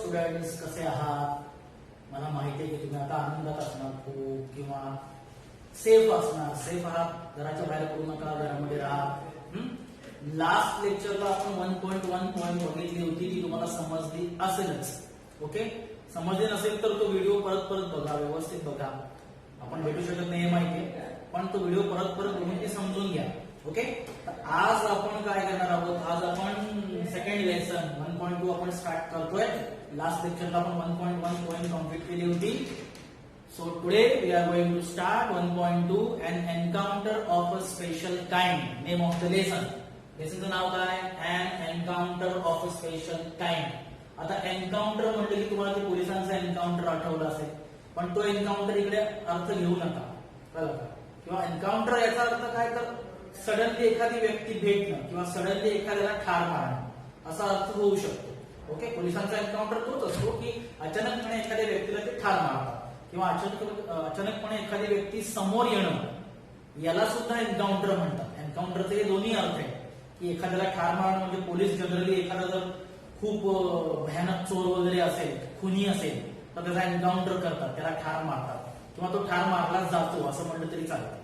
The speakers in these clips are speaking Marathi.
स्टुडंट्स, कसे आहात? मला माहिती आहे की तुम्ही आता आनंदात असणार खूप किंवा सेफ असणार. सेफ आहात, घराच्या बाहेर पडू नका, घरामध्ये राहा. लास्ट लेक्चरला आपण 1.1 पॉईंट बघितली होती, ती तुम्हाला समजली असेलच. ओके, समजली नसेल तर तो व्हिडिओ परत परत बघा, व्यवस्थित बघा. आपण भेटू शकत नाही माहिती आहे, पण तो व्हिडिओ परत परत बघून ती समजून घ्या. ओके, आज आपण काय करणार आहोत? आज आपण सेकंड लेसन 1.2 आपण स्टार्ट करतोय. लास्ट लेक्चरला आपण 1.1 पॉईंट कंप्लीट केली होती. So today we are going to start 1.2 an encounter of a special kind. Name of the lesson. लेसनचं नाव काय? An encounter of a special kind. आता एन्काउंटर म्हटलं की तुम्हाला ते पोलिसांचा एन्काउंटर आठवलं असेल, पण तो एन्काउंटर इकडे अर्थ घेऊ नका, कळलं का? किंवा एन्काउंटर याचा अर्थ काय, तर सडनली एखादी व्यक्ती भेटणं किंवा सडनली एखाद्याला ठार मारणं असा अर्थ होऊ शकतो. ओके, पोलिसांचा एन्काउंटर तोच असतो की अचानकपणे एखाद्या व्यक्तीला ते ठार मारतात किंवा अचानकपणे एखादी व्यक्ती समोर येणं, याला सुद्धा एन्काउंटर म्हणतात. एन्काउंटरचे हे दोन्ही अर्थ आहे की एखाद्याला ठार मारणं म्हणजे पोलीस जनरली एखादा जर खूप भयानक चोर वगैरे असेल, खुनी असेल, तर त्याचा एन्काउंटर करतात, त्याला ठार मारतात किंवा तो ठार मारला जातो असं म्हणलं तरी चालतं.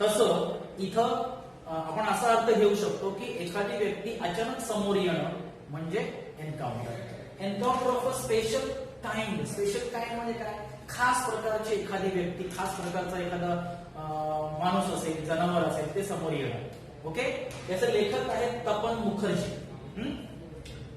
तसं इथं आपण असा अर्थ घेऊ शकतो की एखादी व्यक्ती अचानक समोर येणं म्हणजे encounter. Encounter of a special kind. Special kind म्हणजे काय? खास प्रकारची एखादी व्यक्ती, खास प्रकारचा एखादा माणूस असेल, जनावर असेल, ते समोर येणं. ओके, याचे लेखक आहेत तपन मुखर्जी.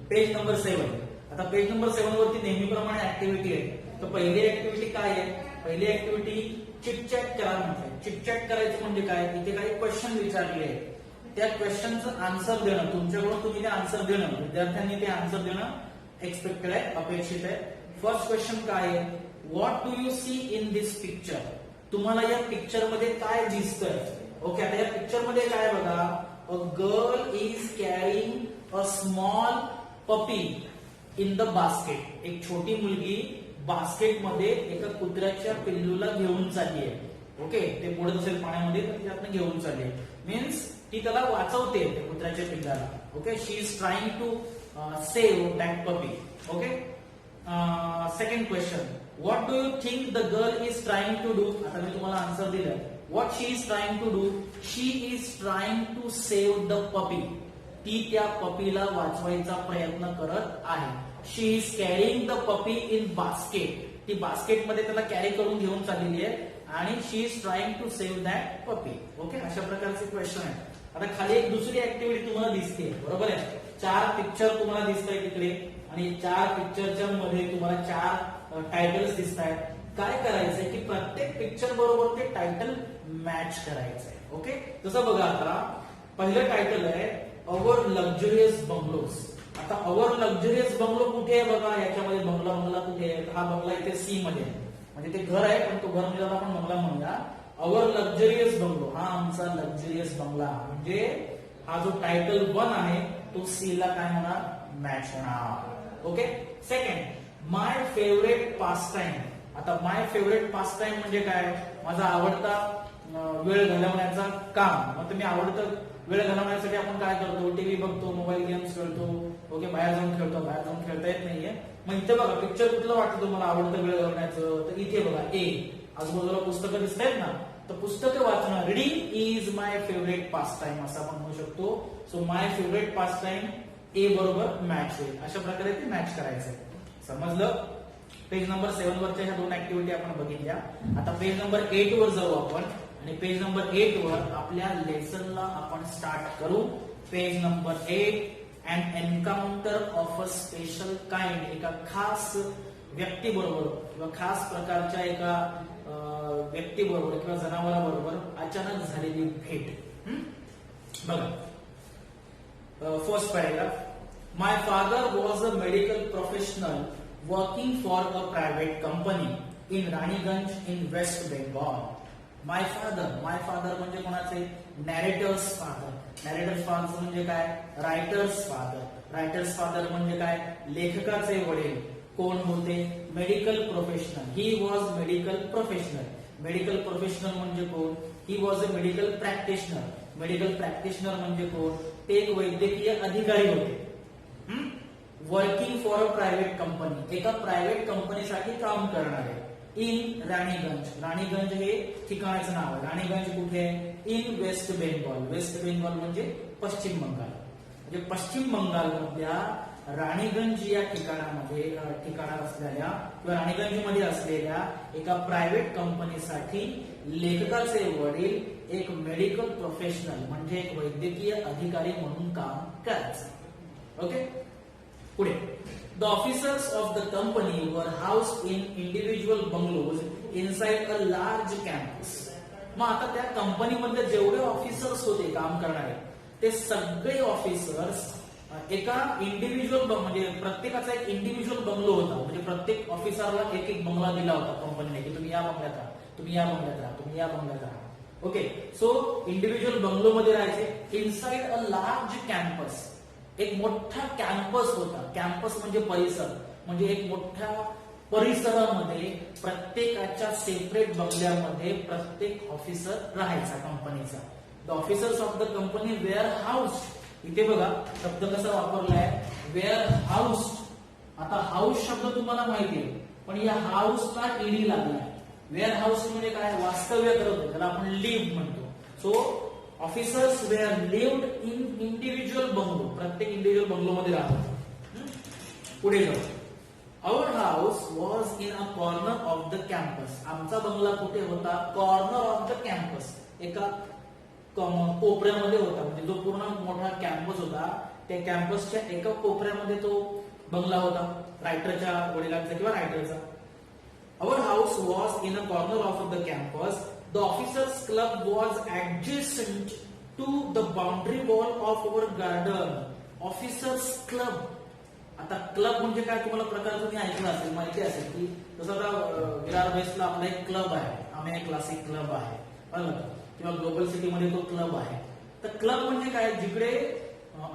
Page number 7. आता पेज नंबर 7 वरती नेहमीप्रमाणे ऍक्टिव्हिटी आहे. तर पहिली ऍक्टिव्हिटी काय आहे? पहिली ऍक्टिव्हिटी चिटचॅट करा म्हणते. चिटचॅट करायचं म्हणजे काय? इथे काही क्वेश्चन विचारले आहेत, त्या क्वेश्चनचं आन्सर देणं, तुमच्याकडून तुम्ही ते आन्सर देणं, विद्यार्थ्यांनी ते आन्सर देणं एक्सपेक्टेड आहे, अपेक्षित आहे. फर्स्ट क्वेश्चन काय आहे? What do you see in this picture? तुम्हाला या पिक्चर मध्ये काय दिसतंय? ओके, आता या पिक्चर मध्ये काय बघा? A girl is carrying a small puppy in the basket. एक छोटी मुलगी बास्केटमध्ये एका कुत्र्याच्या पिल्लूला घेऊन चालली आहे. ओके, ते बुडत असेल पाण्यामध्ये तर त्यातनं घेऊन चालली आहे. मीन्स ती त्याला वाचवते, त्या कुत्र्याच्या पिल्लाला. Okay, she is trying to save that puppy. Okay, second question. What do you think the girl is trying to do? आता मी तुम्हाला आन्सर दिलं. What she is trying to do? She is trying to save the puppy. ती त्या पपीला वाचवायचा प्रयत्न करत आहे. She is carrying the puppy in basket. ती बास्केटमध्ये त्याला कॅरी करून घेऊन चाललेली आहे आणि she is trying to save that puppy. Okay, अशा प्रकारचे क्वेश्चन आहे. आता खाली एक दुसरी ऍक्टिव्हिटी तुम्हाला दिसते, बरोबर आहे? 4 पिक्चर तुम्हाला दिसत आहेत तिकडे आणि 4 पिक्चरच्या मध्ये तुम्हाला 4 टायटल्स दिसत आहेत. काय करायचंय की प्रत्येक पिक्चर बरोबर ते टायटल मॅच करायचंय. ओके, जसं बघा, आता पहिलं टायटल आहे अवर लक्झरियस बंगलोज. आता अवर लक्झरियस बंगलो कुठे आहे बघा? याच्यामध्ये बंगला कुठे आहे? हा बंगला इथे सी मध्ये आहे, म्हणजे ते घर आहे, पण तो घर म्हणजे आपण बंगला म्हणूया. अवर लक्झरियस बंगलो, हा आमचा लक्झरियस बंगला. म्हणजे हा जो टायटल 1 आहे तो सी ला काय होणार? मॅच होणार. ओके, सेकंड, माय फेवरेट पास टाइम. आता माय फेवरेट पास टाइम म्हणजे काय? माझा आवडता वेळ घालवण्याचा काम. मग तुम्ही आवडतं वेळ घालवण्यासाठी आपण काय करतो? टीव्ही बघतो, मोबाईल गेम्स खेळतो. ओके, बाहेर जाऊन खेळतो. बाहेर जाऊन खेळता येत नाहीये. मग इथे बघा पिक्चर कुठलं वाटतं तुम्हाला आवडतं वेळ घालवण्याचं? तर इथे बघा ए. आजूबाजूला पुस्तकं दिसत आहेत ना, तर पुस्तकं वाचणं, reading is my favourite pastime असं आपण म्हणू शकतो. So my favourite pastime ए बरोबर मॅच होईल. अशा प्रकारे ते मॅच करायचंय. समजलं? पेज नंबर 7 वरच्या ह्या 2 ऍक्टिव्हिटी आपण बघितल्या. आता पेज नंबर 8 वर जाऊ आपण आणि पेज नंबर 8 वर आपल्या लेसनला आपण स्टार्ट करू. Page number 8, an encounter of a special kind. एका खास व्यक्तीबरोबर किंवा खास प्रकारच्या एका व्यक्तीबरोबर किंवा जनावराबरोबर अचानक झालेली भेट. बघा, first paragraph. My father was a medical professional working for a private company in Raniganj in waste Bengal. My father म्हणजे कोणाचे? Narrators father. नॅरेटर्स फादर म्हणजे काय? Writers father. रायटर्स फादर म्हणजे काय? लेखकाचे वडील. कोण होते? Medical professional. He was medical professional. Medical professional म्हणजे कोण? He was a medical practitioner. Medical practitioner म्हणजे कोण? ते एक वैद्यकीय अधिकारी होते. Working for a private company, एका प्रायव्हेट कंपनीसाठी काम करणारे. इन राणीगंज, राणीगंज हे ठिकाणाचं नाव आहे. राणीगंज कुठे आहे? In waste Bengal. West Bengal म्हणजे पश्चिम बंगाल. म्हणजे पश्चिम बंगाल मधल्या राणीगंज या ठिकाणात असलेल्या किंवा राणीगंज मध्ये असलेल्या एका प्रायव्हेट कंपनीसाठी लेखकाचे वडील एक मेडिकल प्रोफेशनल म्हणजे एक वैद्यकीय अधिकारी म्हणून काम करायचे. ओके, पुढे. The officers of the company were housed in individual bungalows inside a large campus. मग आता त्या कंपनीमध्ये जेवढे ऑफिसर्स होते काम करणारे ते सगळे ऑफिसर्स एका इंडिव्हिज्युअल म्हणजे प्रत्येकाचा एक इंडिव्हिज्युअल बंगलो होता. म्हणजे प्रत्येक ऑफिसरला एक एक बंगला दिला होता कंपनीने की तुम्ही या बंगल्यात राहा, तुम्ही या बंगल्यात राहा, तुम्ही या बंगल्यात राहा. ओके, सो इंडिव्हिज्युअल बंगलो मध्ये राहायचे. इनसाइड अ लार्ज कॅम्पस, एक मोठा कॅम्पस होता. कॅम्पस म्हणजे परिसर, म्हणजे एक मोठ्या परिसरामध्ये प्रत्येकाच्या सेपरेट बंगल्यामध्ये प्रत्येक ऑफिसर राहायचा कंपनीचा. The officers of the company warehouse. इथे बघा शब्द कसा वापरलाय, वेअर हाऊस. आता हाऊस शब्द तुम्हाला माहिती आहे, पण या हाऊसला ईडी लागलाय. वेअर हाऊस म्हणजे काय? वास्तव्य करत होते, त्याला आपण लिव्ह म्हणतो. So officers were lived in individual bungalow, प्रत्येक इंडिव्हिज्युअल बंगलो मध्ये राहतो. पुढे जाऊ. Our house was in a corner of the campus. आमचा बंगला कुठे होता? कॉर्नर ऑफ द कॅम्पस, एका कोपऱ्यामध्ये होता. म्हणजे जो पूर्ण मोठा कॅम्पस होता त्या कॅम्पसच्या एका कोपऱ्यामध्ये तो बंगला होता रायटरच्या वडिलांचा किंवा रायटरचा. Our house was in a corner of the campus. The officers club was adjacent to the boundary wall of our garden. Officers club. आता क्लब म्हणजे काय तुम्हाला प्रकार तुम्ही ऐकला असेल, माहिती असेल की जसं आता विरार वेस्टला आपला एक क्लब आहे, आम्ही क्लासिक क्लब आहे बरोबर, किंवा ग्लोबल सिटीमध्ये तो क्लब आहे. तर क्लब म्हणजे काय? जिकडे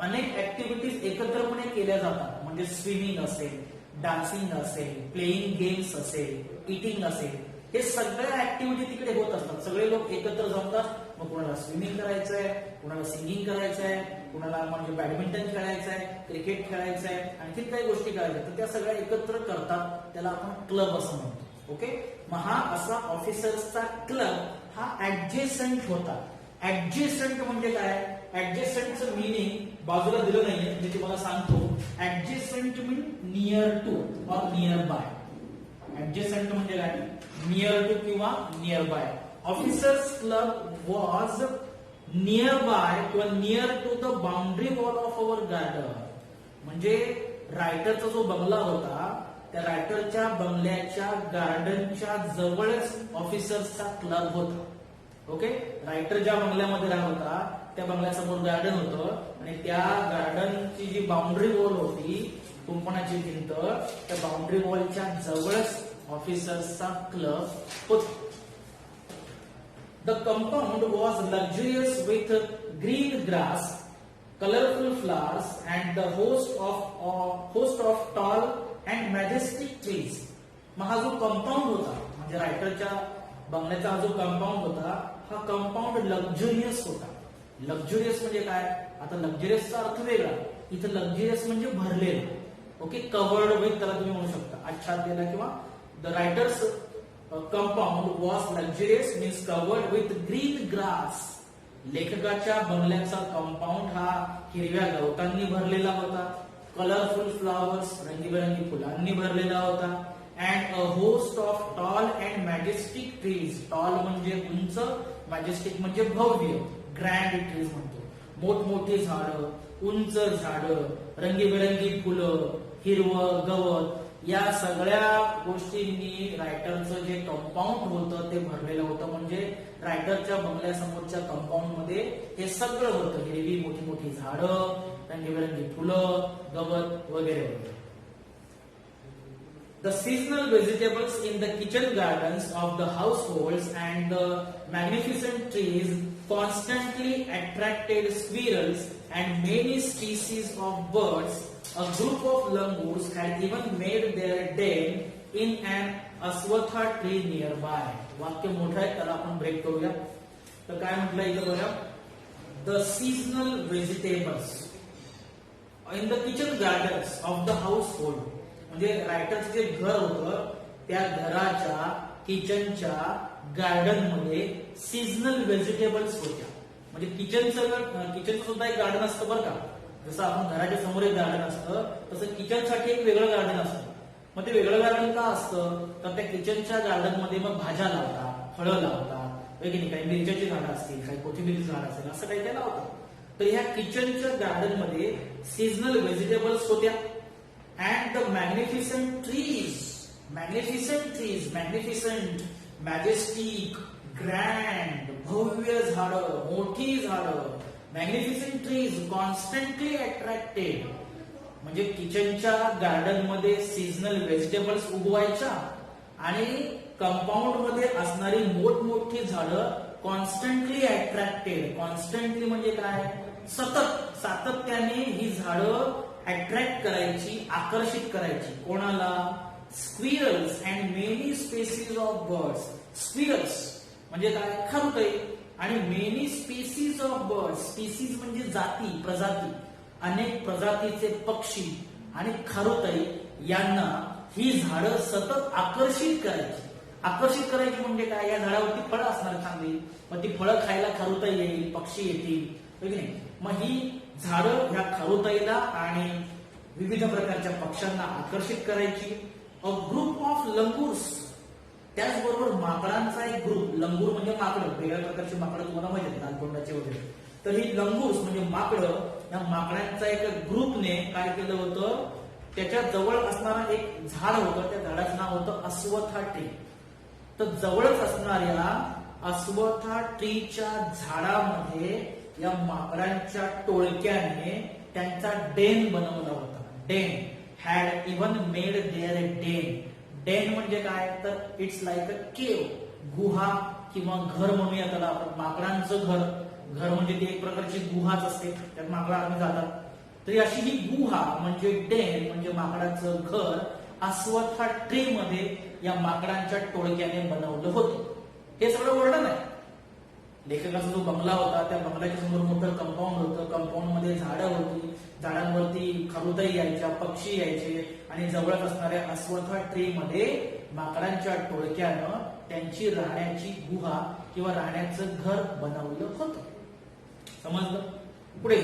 अनेक ऍक्टिव्हिटीज एकत्रपणे केल्या जातात. म्हणजे स्विमिंग असेल, डान्सिंग असेल, प्लेइंग गेम्स असेल, इटिंग असेल, हे सगळ्या ऍक्टिव्हिटी तिकडे होत असतात. सगळे लोक एकत्र जमतात. मग कुणाला स्विमिंग करायचंय, कुणाला सिंगिंग करायचंय, कुणाला म्हणजे बॅडमिंटन खेळायचंय, क्रिकेट खेळायचंय, आणखी काही गोष्टी करायच्या, तर त्या सगळ्या एकत्र करतात. त्याला आपण क्लब असं म्हणतो. ओके, मग हा असा ऑफिसर्सचा क्लब हा ऍडजेसंट होता. ऍडजेसंट म्हणजे काय? ऍडजेसंटचं मिनिंग बाजूला दिलं नाहीये, मी तुम्हाला सांगतो. Adjacent mean near to or nearby. Adjacent म्हणजे काय? नियर टू किंवा nearby. Officers club was nearby किंवा near to the boundary wall of our garden. म्हणजे रायटरचा जो बंगला होता त्या रायटरच्या बंगल्याच्या गार्डनच्या जवळच ऑफिसर्सचा क्लब होता. ओके, रायटर ज्या बंगल्यामध्ये राहत होता त्या बंगल्यासमोर गार्डन होतं आणि त्या गार्डनची जी बाउंड्री वॉल होती, कुंपणाची भिंत, त्या बाउंड्री वॉलच्या जवळच ऑफिसर्सचा क्लब होता. The compound was luxurious with green grass, colourful flowers and the host of tall and majestic trees. मग हा जो कंपाऊंड होता म्हणजे रायटरच्या बंगल्याचा हा जो कंपाऊंड होता, हा कंपाऊंड लक्झुरियस होता. लक्झुरियस म्हणजे काय? आता लक्झुरियसचा अर्थ वेगळा, इथं लक्झुरियस म्हणजे भरलेलं. ओके, कवर्ड विथ त्याला तुम्ही म्हणू शकता, आच्छादलेला. किंवा the writers compound was luxurious means covered with green grass. लेखकाच्या बंगल्याचा कंपाऊंड हा हिरव्या गवतांनी भरलेला होता. कलरफुल फ्लॉवर्स, रंगीबेरंगी फुलांनी भरलेला होता. And a host of tall and majestic trees. Tall म्हणजे उंच, मॅजेस्टिक म्हणजे भव्य, ग्रँड ट्रीज म्हणतो. मोठमोठी झाडं, उंच झाडं, रंगीबेरंगी फुलं, हिरवं गवत, या सगळ्या गोष्टींनी रायटरचं जे कंपाऊंड होतं ते भरलेलं होतं. म्हणजे रायटरच्या बंगल्यासमोरच्या कंपाऊंड मध्ये हे सगळं होतं. हिरवी मोठी मोठी झाडं, रंगीबेरंगी फुलं, गवत वगैरे वगैरे. The seasonal vegetables in the kitchen gardens of the households and the magnificent trees constantly attracted squirrels and many species of birds. A group of langurs had even made their den in an aswatha tree nearby. वाक्य मोठं आहे, त्याला आपण ब्रेक करूया. तर काय म्हटलं इथं बघा, the seasonal vegetables. In the kitchen gardens of the house hold. म्हणजे रायटरचं जे घर होतं त्या घराच्या किचनच्या गार्डन मध्ये सीझनल व्हेजिटेबल्स होत्या. म्हणजे किचनचं सुद्धा एक गार्डन असतं बरं का. जसं आपण घराच्या समोर एक गार्डन असतं तसं किचनसाठी एक वेगळं गार्डन असतं. मग ते वेगळं गार्डन का असतं तर त्या किचनच्या गार्डन मध्ये मग भाज्या लावतात, फळं लावतात, वेगळी काही मिरच्याची झाडं असतील, काही कोथिंबीरची झाडं असतील, असं काही काही लावतात. तर ह्या किचनच्या गार्डन मध्ये सीझनल व्हेजिटेबल्स होत्या. And the magnificent trees, majestic, grand, भव्य झाडं, मोठी झाडं, मॅग्निफिसंट ट्रीज कॉन्स्टंटली अट्रॅक्टेड. म्हणजे किचनच्या गार्डन मध्ये सीझनल व्हेजिटेबल्स उगवायच्या आणि कंपाऊंड मध्ये असणारी मोठमोठी झाडं कॉन्स्टंटली अट्रॅक्टेड. कॉन्स्टंटली म्हणजे काय, सतत सातत्याने ही झाडं अट्रॅक्ट करायची, आकर्षित करायची. कोणाला, squirrels and many species of birds. Squirrels म्हणजे काय, खरुतई, आणि many species of birds. Species म्हणजे जाती, प्रजाती, अनेक प्रजातीचे पक्षी आणि खरुतई यांना ही झाडं सतत आकर्षित करायची. आकर्षित करायची म्हणजे काय, या झाडावरती फळं असणार चांगली, मग ती फळं खायला खरुतई येईल, पक्षी येतील, की नाही. मग ही झाडं ह्या खरुतईला आणि विविध प्रकारच्या पक्ष्यांना आकर्षित करायची. अ ग्रुप ऑफ लंगूर्स, त्याचबरोबर माकडांचा एक ग्रुप. लंगूर म्हणजे माकडं, वेगळ्या प्रकारची माकडं तुम्हाला माहिती आहेत, लालतोंडाचे वगैरे. तर ही लंगूर्स म्हणजे माकडं, या माकडांचा एक ग्रुपने काय केलं होतं, त्याच्या जवळ असणारा एक झाड होतं, त्या झाडाचं नाव होतं अस्वथा ट्री. तर जवळच असणाऱ्या अस्वथा ट्रीच्या झाडामध्ये या माकडांच्या टोळक्याने त्यांचा डेन बनवला होता. Den had even made there a den. Den म्हणजे काय, तर इट्स लाईक अ केव, गुहा किंवा घर म्हणूया त्याला आपण. माकडांचं घर म्हणजे ती एक प्रकारची गुहाच असते, त्यात माकडं आम्ही जातात. तर अशी ही गुहा म्हणजे डेन म्हणजे माकडाचं घर अस्वथा ट्री मध्ये या माकडांच्या टोळक्याने बनवलं होतं. हे सगळं वर्णन आहे. लेखकाचा जो बंगला होता त्या बंगल्याच्या समोर मोठं कंपाऊंड होतं. कंपाऊंड मध्ये झाडं होती, झाडांवरती खरुतई यायच्या, पक्षी यायचे, आणि जवळच असणाऱ्या अस्वथा ट्री मध्ये माकडांच्या टोळक्यानं त्यांची राहण्याची गुहा किंवा राहण्याचं घर बनवलं होतं. समजलं? पुढे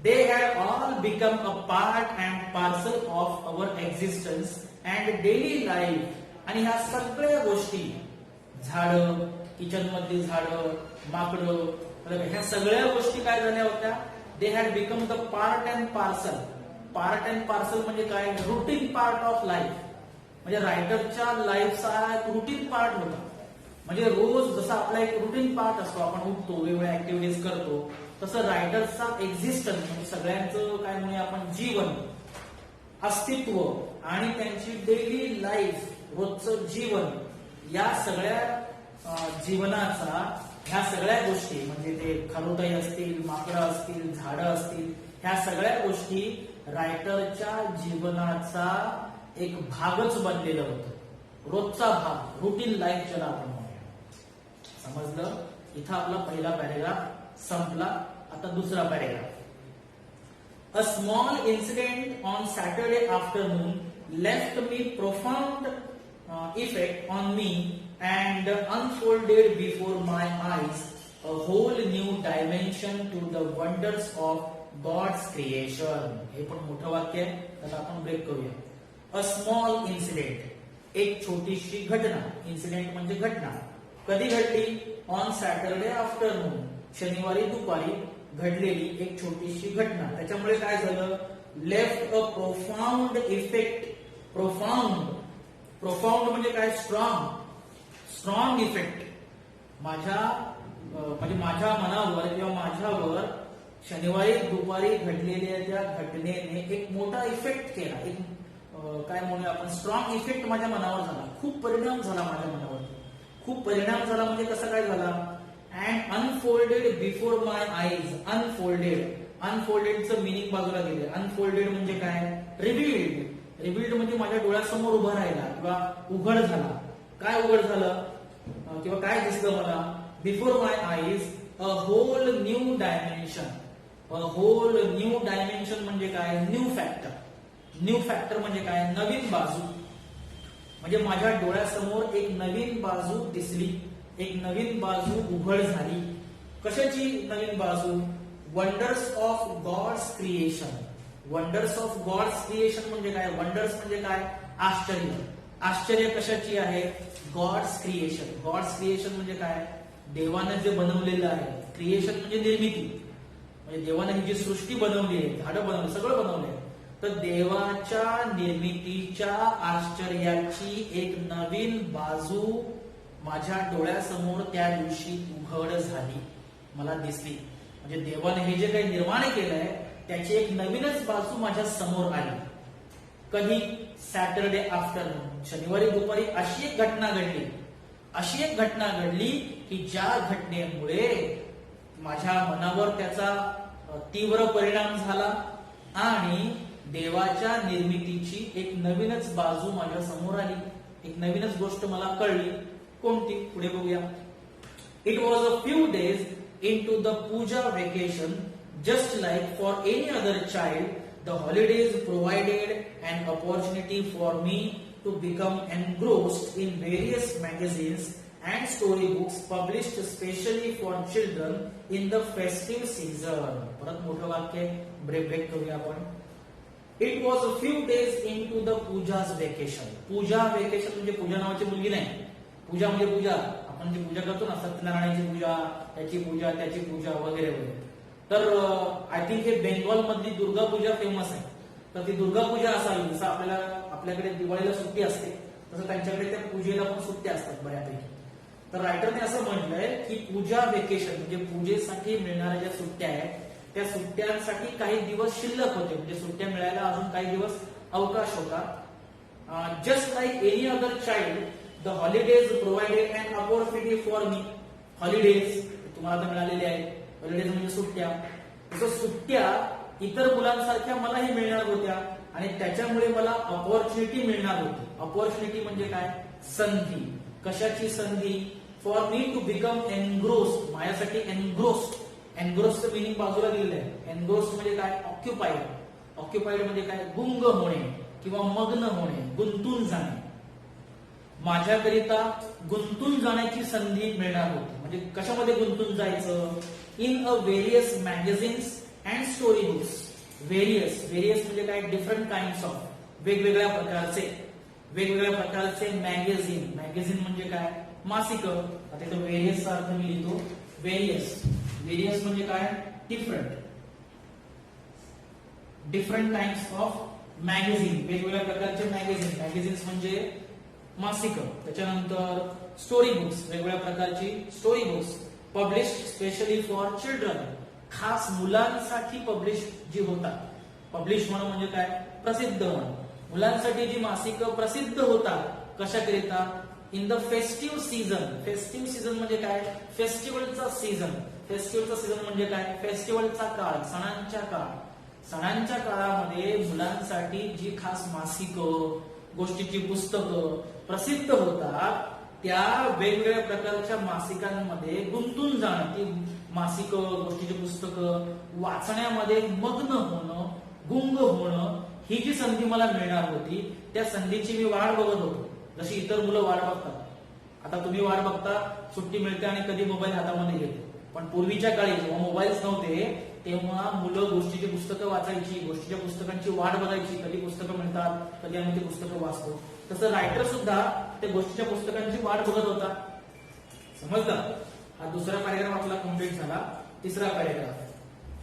they had all become a part and parcel of our existence and daily life. आणि ह्या सगळ्या गोष्टी, झाडं, किचन मधली झाडं, माकडं, ह्या सगळ्या गोष्टी काय झाल्या होत्या, they had become the part and parcel. Part and parcel म्हणजे काय, रुटीन पार्ट ऑफ लाईफ. म्हणजे रायटरच्या लाईफचा एक रुटीन पार्ट होता. म्हणजे रोज जसा आपला एक रुटीन पार्ट असतो, आपण उठतो, वेगवेगळ्या ऍक्टिव्हिटीज करतो, तसं रायटरचा एक्झिस्टन्स म्हणजे सगळ्यांचं काय म्हणूया आपण, जीवन, अस्तित्व आणि त्यांची डेली लाईफ, रोजचं जीवन, या सगळ्या जीवनाचा, ह्या सगळ्या गोष्टी म्हणजे ते खरुतई असतील, माकडं असतील, झाडं असतील, ह्या सगळ्या गोष्टी रायटरच्या जीवनाचा एक भागच बनलेलं होतं. रोजचा भाग, रुटीन लाईफ ज्याला आपण म्हणूया. समजलं? इथं आपला पहिला पॅरेग्राफ संपला. आता दुसरा paragraph. A small incident on Saturday afternoon left me profound effect on me and unfolded before my eyes a whole new dimension to the wonders of God's creation. हे पण मोठं वाक्य आहे, त्याला आपण ब्रेक करूया. अ स्मॉल इन्सिडेंट, एक छोटीशी घटना. इन्सिडेंट म्हणजे घटना. कधी घडली, ऑन सॅटरडे आफ्टरनून, शनिवारी दुपारी घडलेली एक छोटीशी घटना. त्याच्यामुळे काय झालं, left a profound effect. Profound म्हणजे काय, स्ट्रॉंग इफेक्ट. माझ्या मनावर किंवा माझ्यावर शनिवारी दुपारी घडलेल्या त्या घटनेने एक मोठा इफेक्ट केला. एक काय म्हणूया आपण, स्ट्रॉंग इफेक्ट माझ्या मनावर झाला. खूप परिणाम झाला माझ्या मनावर. खूप परिणाम झाला म्हणजे कसं काय झाला, and unfolded before my eyes. अनफोल्डेडचं मिनिंग बाजूला गेले. अनफोल्डेड म्हणजे काय, रिव्हील्ड म्हणजे माझ्या डोळ्यासमोर उभा राहिला किंवा उघड झाला. काय उघड झालं किंवा काय दिसलं मला, before my eyes a whole new dimension. Whole new dimension म्हणजे काय, न्यू फॅक्टर. न्यू फॅक्टर म्हणजे काय, नवीन बाजू. म्हणजे माझ्या डोळ्यासमोर एक नवीन बाजू दिसली, एक नवीन बाजू उघड झाली. कशाची नवीन बाजू, wonders of God's creation. Wonders of God's creation म्हणजे काय, वंडर्स म्हणजे काय, आश्चर्य. आश्चर्य कशाची आहे, गॉड्स क्रिएशन. गॉड्स क्रिएशन म्हणजे काय, देवानं जे बनवलेलं आहे. क्रिएशन म्हणजे निर्मिती, म्हणजे देवानं ही जी सृष्टी बनवली आहे, झाडं बनवली, सगळं बनवलंय, तर देवाच्या निर्मितीच्या आश्चर्याची एक नवीन बाजू माझ्या डोळ्यासमोर त्या दिवशी उघड झाली, मला दिसली. म्हणजे देवाने हे जे काही निर्माण केलंय त्याची एक नवीनच बाजू माझ्या समोर आली. कधी, सॅटरडे आफ्टरनून, शनिवारी दुपारी अशी एक घटना घडली, अशी एक घटना घडली की ज्या घटनेमुळे माझ्या मनावर त्याचा तीव्र परिणाम झाला आणि देवाच्या निर्मितीची एक नवीनच बाजू माझ्या समोर आली, एक नवीनच गोष्ट मला कळली. कोणती, पुढे बघूया. It was a few days into the puja vacation, just like for any other child, the holidays provided an opportunity for me to become engrossed in various magazines and storybooks published specially for children in the festive season. परत मोठं वाक्य, ब्रेक करूया आपण. It was a few days into the puja's vacation. Puja vacation म्हणजे पूजा नावाची मुलगी नाही, पूजा म्हणजे पूजा, आपण जी पूजा करतो ना, सत्यनारायणाची पूजा, त्याची पूजा, त्याची पूजा वगैरे वगैरे. तर आय थिंक हे बेंगॉल मधली दुर्गा पूजा फेमस आहे. तर ती दुर्गा पूजा असावी, जसं आपल्याकडे दिवाळीला सुट्टी असते तसं त्यांच्याकडे त्या पूजेला पण सुट्ट्या असतात बऱ्यापैकी. तर रायटरने असं म्हटलंय की पूजा वेकेशन म्हणजे पूजेसाठी मिळणाऱ्या ज्या सुट्ट्या आहेत त्या सुट्ट्यांसाठी काही दिवस शिल्लक होते, म्हणजे सुट्ट्या मिळायला अजून काही दिवस अवकाश होता. Just like any other child, the holidays provided an opportunity for me. Holidays तुम्हाला तर मिळालेले आहेत, हॉलिडेज म्हणजे सुट्ट्या. तसं सुट्ट्या इतर मुलांसारख्या मलाही मिळणार होत्या आणि त्याच्यामुळे मला अपॉर्च्युनिटी मिळणार होती. अपॉर्च्युनिटी म्हणजे काय, संधी. कशाची संधी, for me to become engrossed, माझ्यासाठी एनग्रोस्ड. एनग्रोस्डचं मिनिंग बाजूला दिलेलं आहे. एनग्रोस्ड म्हणजे काय, ऑक्युपाइड. ऑक्युपाइड म्हणजे काय, गुंग होणे किंवा मग्न होणे, गुंतून जाणे. माझ्याकरिता गुंतून जाण्याची संधी मिळणार होती. म्हणजे कशामध्ये गुंतून जायचं, in a various magazines and story books. Various म्हणजे काय, डिफरंट काइंड्स ऑफ, वेगवेगळ्या प्रकारचे मॅगझिन. मॅगझिन म्हणजे काय, मासिक. आता इथं व्हेरियसचा अर्थ मी लिहितो, व्हेरियस म्हणजे काय, डिफरंट काइंड्स ऑफ मॅगझिन, वेगवेगळ्या प्रकारचे मॅगझिन. मॅगझिन्स म्हणजे मासिक. त्याच्यानंतर स्टोरी बुक्स, वेगवेगळ्या प्रकारची story books, published specially for children, खास मुलांसाठी पब्लिश जी होतात. पब्लिश होणं म्हणजे काय, प्रसिद्ध होणं. मुलांसाठी जी मासिक प्रसिद्ध होतात, कशाकरिता, in the festive season. Festive season म्हणजे काय, फेस्टिवलचा सीझन. फेस्टिवलचा सीझन म्हणजे काय, फेस्टिवलचा काळ, सणांच्या काळ. सणांच्या काळामध्ये मुलांसाठी जी खास मासिक, गोष्टीची पुस्तकं प्रसिद्ध होतात, त्या वेगवेगळ्या प्रकारच्या मासिकांमध्ये गुंतून जाणं, ती मासिक, गोष्टीची पुस्तकं वाचण्यामध्ये मग्न होणं, गुंग होणं, ही जी संधी मला मिळणार होती त्या संधीची मी वाट बघत होतो. जशी इतर मुलं वाट बघतात. आता तुम्ही वाट बघता, सुट्टी मिळते आणि कधी मोबाईल हातामध्ये घेतो. पण पूर्वीच्या काळी जेव्हा मोबाईल्स नव्हते तेव्हा मुलं गोष्टीची पुस्तकं वाचायची, गोष्टीच्या पुस्तकांची वाट बघायची, कधी पुस्तकं मिळतात, कधी आम्ही ती पुस्तकं वाचतो. तसं रायटर सुद्धा त्या गोष्टीच्या पुस्तकांची वाट बघत होता. समजलं. हा दुसरा पॅरेग्राफ आपला कम्प्लीट झाला. तिसरा paragraph.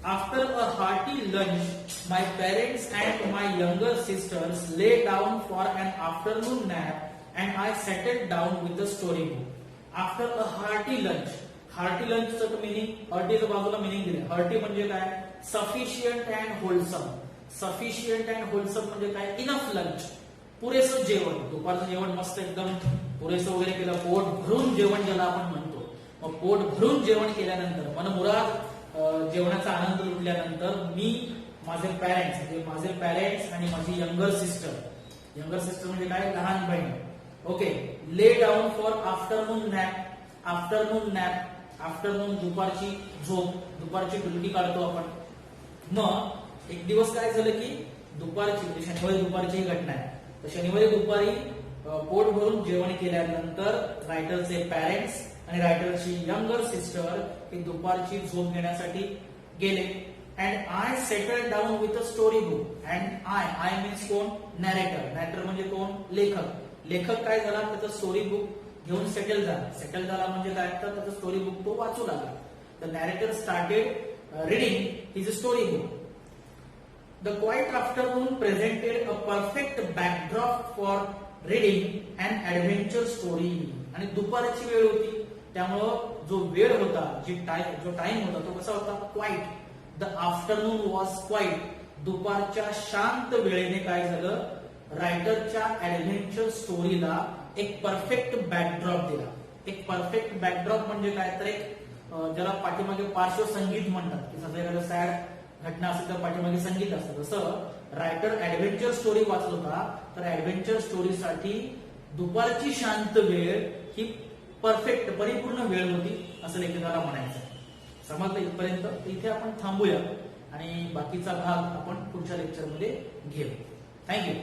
After a hearty lunch my parents and my younger sisters lay down for an afternoon nap and I settle down with the story book. After a hearty lunch. Hearty लंचचं मिनिंग, हार्टीच्या बाजूला मिनिंग दिले. हार्टी म्हणजे काय, sufficient and wholesome. Sufficient and wholesome म्हणजे काय, इनफ लंच, पुरेसं जेवण. दुपारचं जेवण मस्त एकदम पुरेसं वगैरे केलं, पोट भरून जेवण ज्याला आपण म्हणतो. मग पोट भरून जेवण केल्यानंतर, मनमुराद जेवणाचा आनंद लुटल्यानंतर मी माझे पॅरेंट्स आणि माझी यंगर सिस्टर म्हणजे काय, लहान बहीण. ओके. ले down for afternoon nap. Afternoon दुपारची झोप, दुपारची डुलकी काढतो आपण. मग एक दिवस काय झालं की दुपारची म्हणजे शनिवारी दुपारची ही घटना आहे. तर शनिवारी दुपारी पोट भरून जेवण केल्यानंतर रायटरचे पॅरेंट्स आणि रायटरची यंगर सिस्टर ही दुपारची झोप घेण्यासाठी गेले. And I settle down with a story book. And I means कोण? नॅरेटर. नॅरेटर म्हणजे कोण? लेखक. लेखक काय झाला? त्याचं स्टोरी बुक घेऊन सेटल झाला म्हणजे काय? तर त्याचं स्टोरी बुक तो वाचू लागला. The narrator started reading his story book. The quiet afternoon presented a perfect backdrop for reading an adventure story. आणि दुपारची वेळ होती त्यामुळं जो वेळ होता जो टाइम होता तो कसा होता? Quiet. The afternoon was quiet. दुपारच्या शांत वेळेने काय झालं? रायटरच्या ऍडव्हेंचर स्टोरीला एक परफेक्ट बॅकड्रॉप दिला. एक परफेक्ट बॅकड्रॉप म्हणजे काय? तर एक ज्याला पाठीमागे पार्श्वसंगीत म्हणतात की समजा एखादं सॅड घटना असेल तर पाठीमागे संगीत असतं. जसं रायटर ऍडव्हेंचर स्टोरी वाचत होता तर ऍडव्हेंचर स्टोरीसाठी दुपारची शांत वेळ ही परफेक्ट परिपूर्ण वेळ होती असं लेखकाला म्हणायचं. समजलं इथपर्यंत? इथे आपण थांबूया आणि बाकीचा भाग आपण पुढच्या लेक्चरमध्ये घेऊ. थँक्यू.